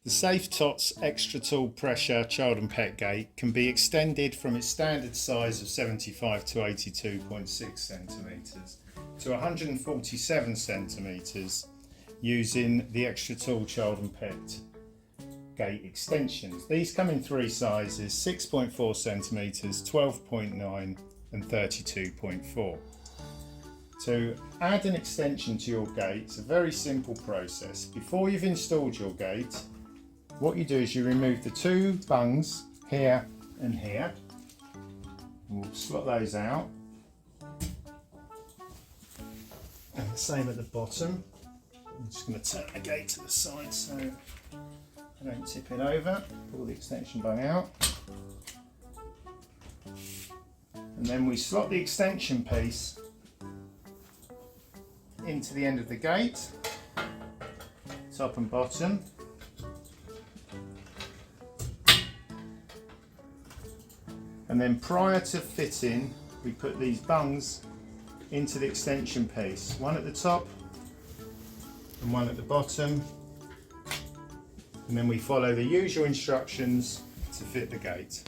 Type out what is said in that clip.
The Safetots Extra Tall Pressure Child and Pet Gate can be extended from its standard size of 75 to 82.6 centimetres to 147 centimetres using the Extra Tall Child and Pet Gate extensions. These come in three sizes: 6.4 centimetres, 12.9 and 32.4. To add an extension to your gate, it's a very simple process. Before you've installed your gate, what you do is you remove the two bungs here and here. We'll slot those out. And the same at the bottom. I'm just going to turn the gate to the side so I don't tip it over. Pull the extension bung out. And then we slot the extension piece into the end of the gate, top and bottom. And then prior to fitting, we put these bungs into the extension piece, one at the top and one at the bottom. And then we follow the usual instructions to fit the gate.